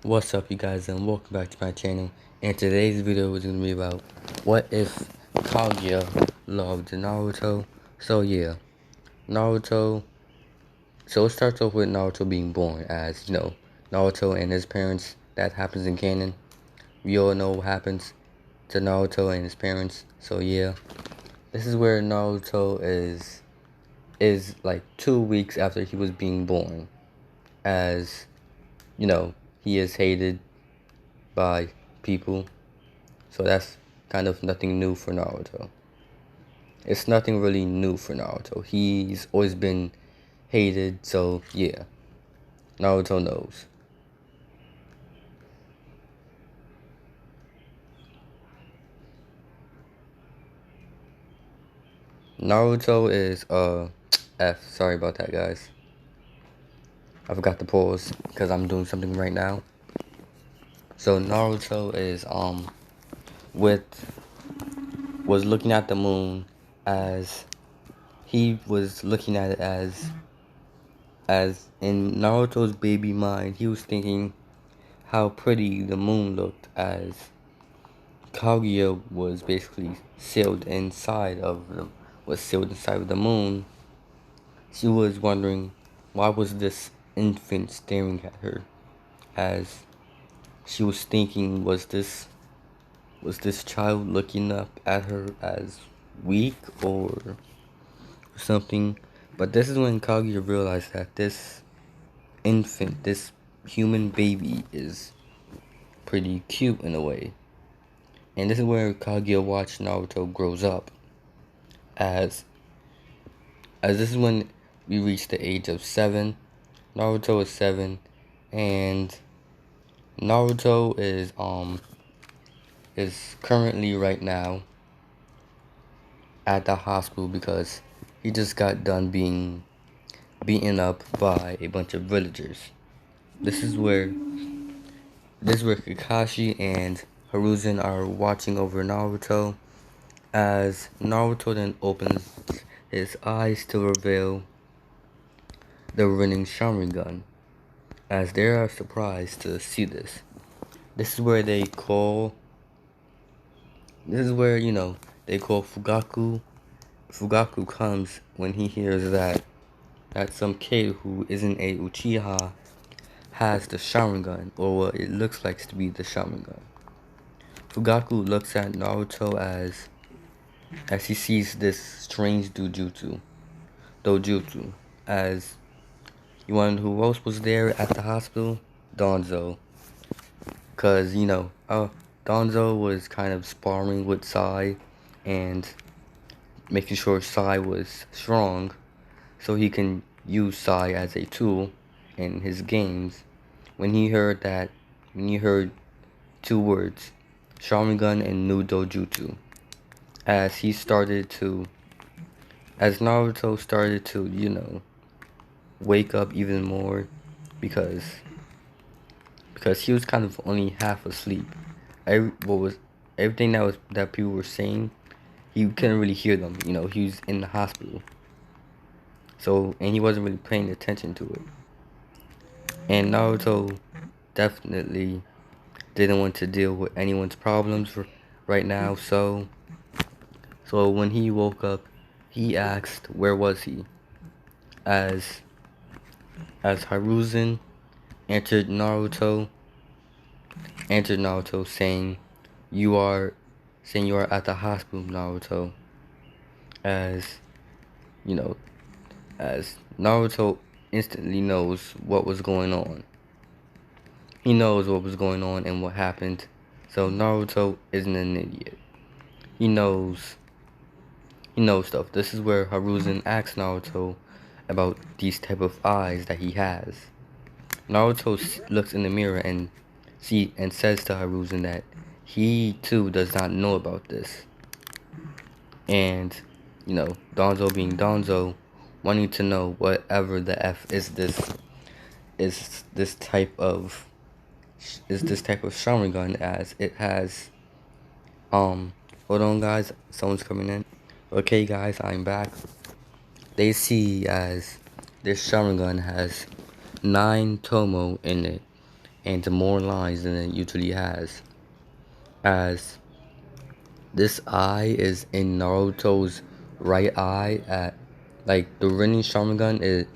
What's up, you guys, and welcome back to my channel. And today's video is going to be about what if Kaguya loved Naruto. So yeah, Naruto. So it starts off with Naruto being born, as Naruto and his parents. That happens in canon. We all know what happens to Naruto and his parents. So yeah, this is where Naruto is like 2 weeks after he was being born, as he is hated by people. So that's kind of nothing new for Naruto. It's nothing really new for Naruto. He's always been hated, so yeah. Naruto knows. Naruto is F. Sorry about that, guys. I forgot to pause because I'm doing something right now. So Naruto is with was looking at the moon as he was looking at it as in Naruto's baby mind, he was thinking how pretty the moon looked as Kaguya was basically sealed inside of the moon. She was wondering why was this infant staring at her, as she was thinking was this child looking up at her as weak or something. But this is when Kaguya realized that this infant, this human baby, is pretty cute in a way. And this is where Kaguya watched Naruto grows up, as this is when we reach the age of 7. Naruto is 7, and Naruto is currently right now at the hospital because he just got done being beaten up by a bunch of villagers. This is where Kakashi and Hiruzen are watching over Naruto, as Naruto then opens his eyes to reveal the running Sharingan, as they are surprised to see this. This is where they call Fugaku. Fugaku comes when he hears that some kid who isn't a Uchiha has the Sharingan, or what it looks like to be the Sharingan. Fugaku looks at Naruto as he sees this strange dojutsu, as you want who else was there at the hospital? Donzo. Cause Donzo was kind of sparring with Sai and making sure Sai was strong so he can use Sai as a tool in his games. When he heard 2 words, Sharingan and new dojutsu, as Naruto started to wake up even more, because he was kind of only half asleep. Everything that people were saying, he couldn't really hear them. He was in the hospital, and he wasn't really paying attention to it. And Naruto definitely didn't want to deal with anyone's problems right now. So when he woke up, he asked where was he, as Hiruzen entered Naruto saying you are at the hospital, Naruto, as you know as Naruto instantly knows what was going on. He knows what was going on and what happened. So Naruto isn't an idiot. He knows stuff. This is where Hiruzen asks Naruto about these type of eyes that he has. Naruto looks in the mirror and says to Hiruzen that he too does not know about this. And Donzo being Donzo, wanting to know whatever the F is this type of Sharingan, as it has hold on, guys, someone's coming in. Okay, guys, I'm back. They see as this Sharingan has 9 Tomo in it, and more lines than it usually has. As this eye is in Naruto's right eye at like the Rinnin Sharingan it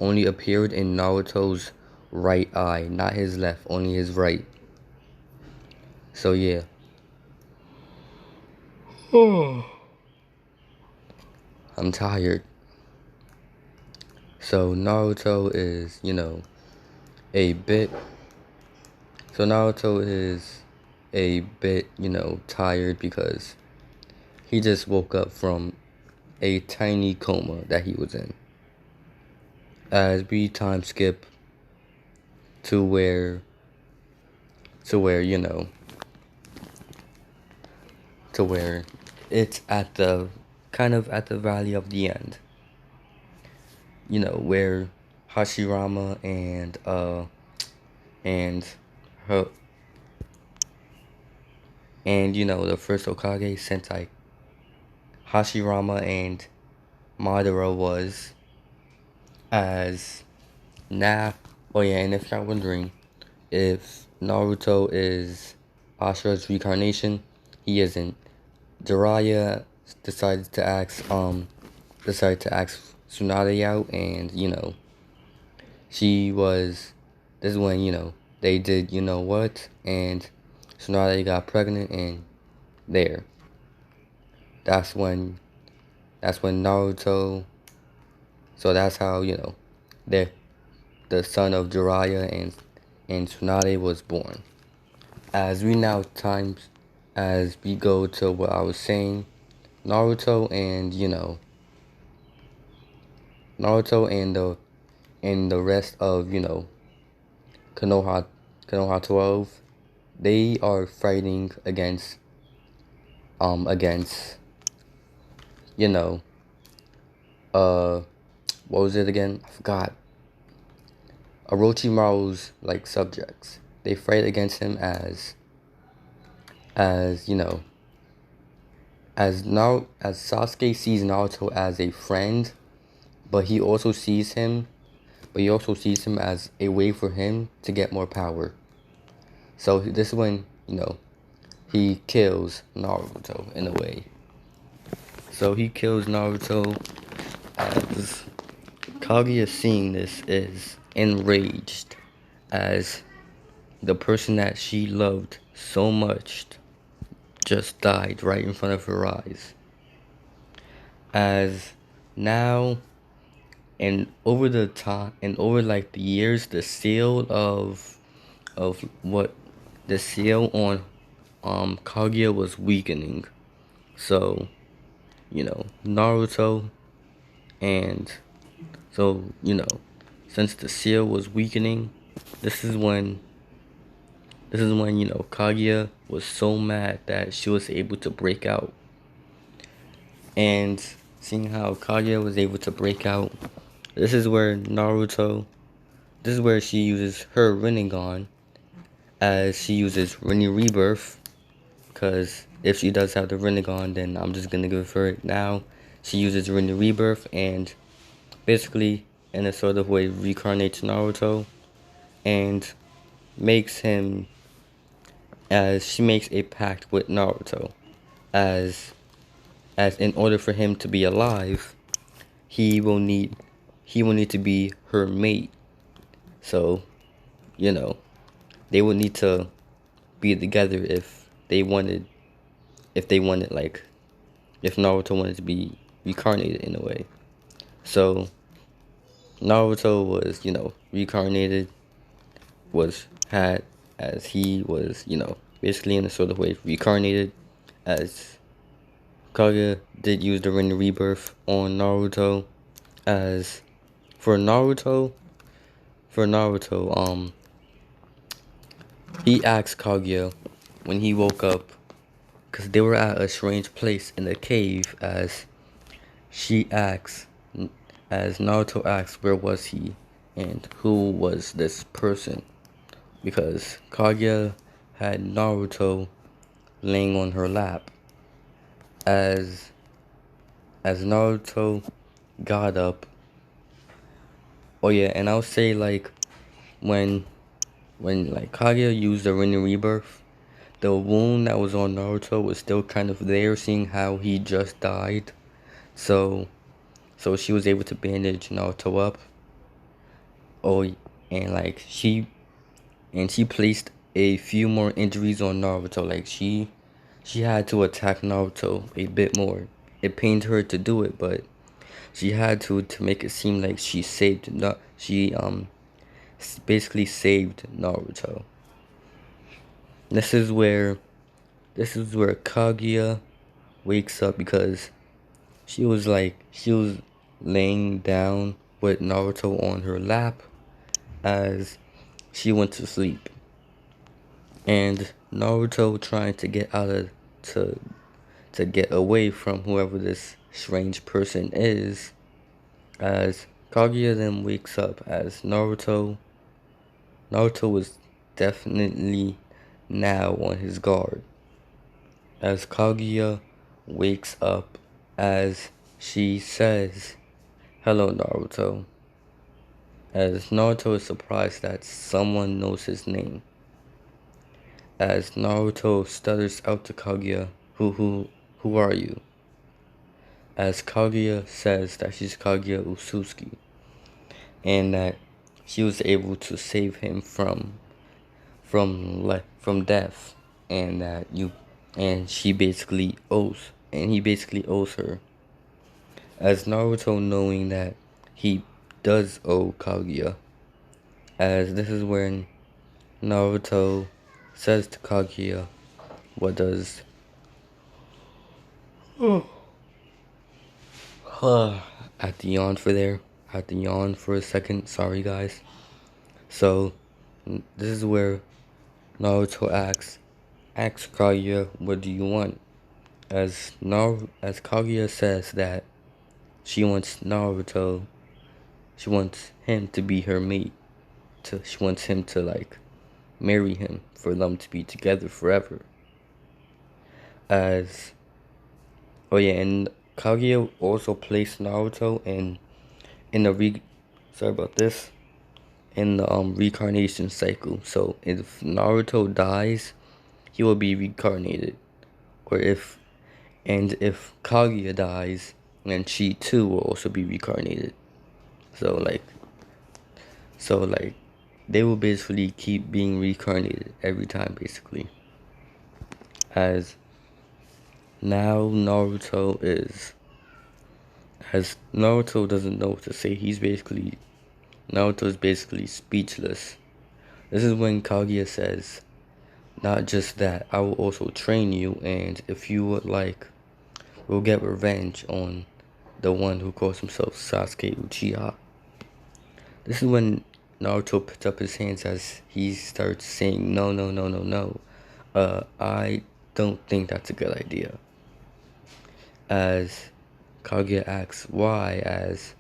only appeared in Naruto's right eye, not his left, only his right. So yeah. I'm tired. So Naruto is, a bit so Naruto is a bit, tired because he just woke up from a tiny coma that he was in. As we time skip to where to where, to where it's at the kind of at the valley of the end. Where Hashirama and her and the first Hokage Sentai Hashirama and Madara was as now. Oh yeah, and if you're wondering if Naruto is Ashura's reincarnation, he isn't. Jiraiya decided to ask Tsunade out, and she was. This is when they did what, and Tsunade got pregnant, and there. That's when Naruto. So that's how the son of Jiraiya and Tsunade was born. As we now times as we go to what I was saying, Naruto and the rest of Konoha 12, they are fighting against you know what was it again? I forgot. Orochimaru's like subjects. They fight against him as as Sasuke sees Naruto as a friend, but he also sees him as a way for him to get more power. So this is when, he kills Naruto in a way. So he kills Naruto as Kaguya, seeing this, is enraged as the person that she loved so much just died right in front of her eyes. As now and over the time and over like the years, the seal of what the seal on Kaguya was weakening. So, Naruto and so, since the seal was weakening, this is when Kaguya was so mad that she was able to break out. And seeing how Kaguya was able to break out, this is where she uses her Rinnegan, as she uses Rinne Rebirth, because if she does have the Rinnegan, then I'm just gonna give her it now. She uses Rinne Rebirth and basically, in a sort of way, reincarnates Naruto and makes him, as she makes a pact with Naruto, as in order for him to be alive, he will need to be her mate. So, they would need to be together if Naruto wanted to be reincarnated in a way. So Naruto was, reincarnated, as he was, basically in a sort of way reincarnated, as Kaguya did use the Ring of Rebirth on Naruto. As for Naruto, he asked Kaguya when he woke up, because they were at a strange place in the cave, as Naruto asks where was he and who was this person, because Kaguya had Naruto laying on her lap. As Naruto got up. Oh yeah, and I'll say, like, when when like Kaguya used the Rin Rebirth, the wound that was on Naruto was still kind of there, seeing how he just died. So she was able to bandage Naruto up. Oh, and like she placed a few more injuries on Naruto. Like she had to attack Naruto a bit more. It pained her to do it, but she had to make it seem like she saved. She basically saved Naruto. This is where Kaguya wakes up because she was laying down with Naruto on her lap as she went to sleep. And Naruto trying to get out of to get away from whoever this strange person is, as Kaguya then wakes up as Naruto was definitely now on his guard. As Kaguya wakes up as she says, "Hello, Naruto." As Naruto is surprised that someone knows his name. As Naruto stutters out to Kaguya, who are you?" As Kaguya says that she's Kaguya Utsutsuki, and that she was able to save him from death, and that he basically owes her. As Naruto knowing that he does owe Kaguya, as this is when Naruto says to Kaguya, what does I had to yawn for there. I had to yawn for a second. Sorry, guys. So, this is where Naruto asks Kaguya, "What do you want?" As Kaguya says that she wants him to be her mate. She wants him to like marry him for them to be together forever. As oh yeah, and Kaguya also placed Naruto in the sorry about this, in the reincarnation cycle. So if Naruto dies, he will be reincarnated. Or if Kaguya dies, then she too will also be reincarnated. So like they will basically keep being reincarnated every time, basically. As now Naruto doesn't know what to say. Naruto is basically speechless. This is when Kaguya says, "Not just that, I will also train you, and if you would like, we'll get revenge on the one who calls himself Sasuke Uchiha." This is when Naruto puts up his hands as he starts saying, "No, no, no, no, no. I don't think that's a good idea." As Kaguya asks why, as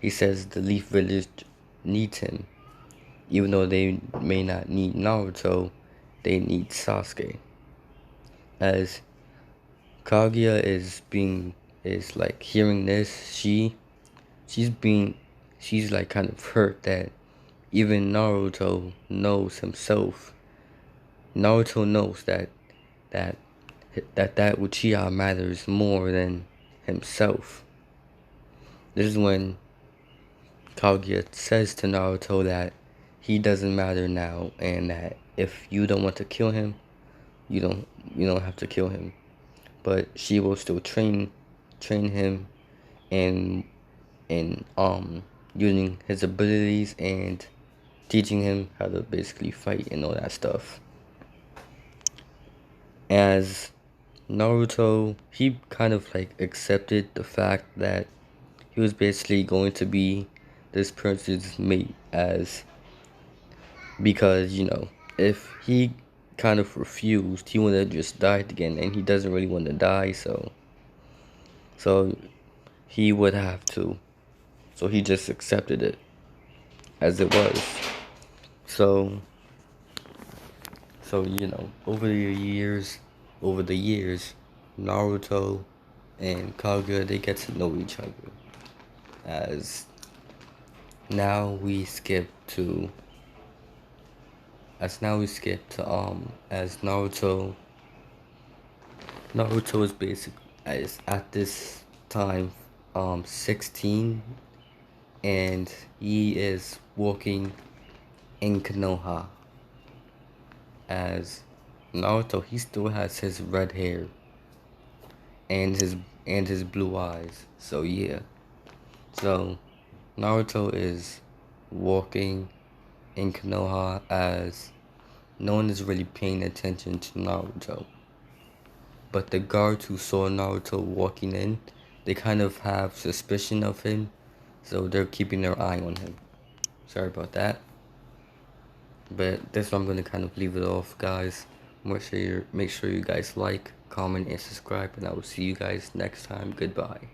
he says the Leaf Village needs him. Even though they may not need Naruto, they need Sasuke. As Kaguya is like hearing this, she's like kind of hurt that even Naruto knows himself. Naruto knows that Uchiha matters more than himself. This is when Kaguya says to Naruto that he doesn't matter now, and that if you don't want to kill him, you don't have to kill him. But she will still train him in using his abilities and teaching him how to basically fight and all that stuff. As Naruto, he kind of like accepted the fact that he was basically going to be this person's mate, as because if he kind of refused, he would have just died again, and he doesn't really want to die, so he would have to, so he just accepted it as it was. So over the years, Naruto and Kaguya, they get to know each other. As now we skip to as now we skip to as Naruto is is at this time 16, and he is walking in Konoha. As Naruto, he still has his red hair and his blue eyes. So yeah. So Naruto is walking in Konoha as no one is really paying attention to Naruto. But the guards who saw Naruto walking in, they kind of have suspicion of him, so they're keeping their eye on him. Sorry about that. But this one I'm gonna kind of leave it off, guys. Make sure you guys like, comment, and subscribe, and I will see you guys next time. Goodbye.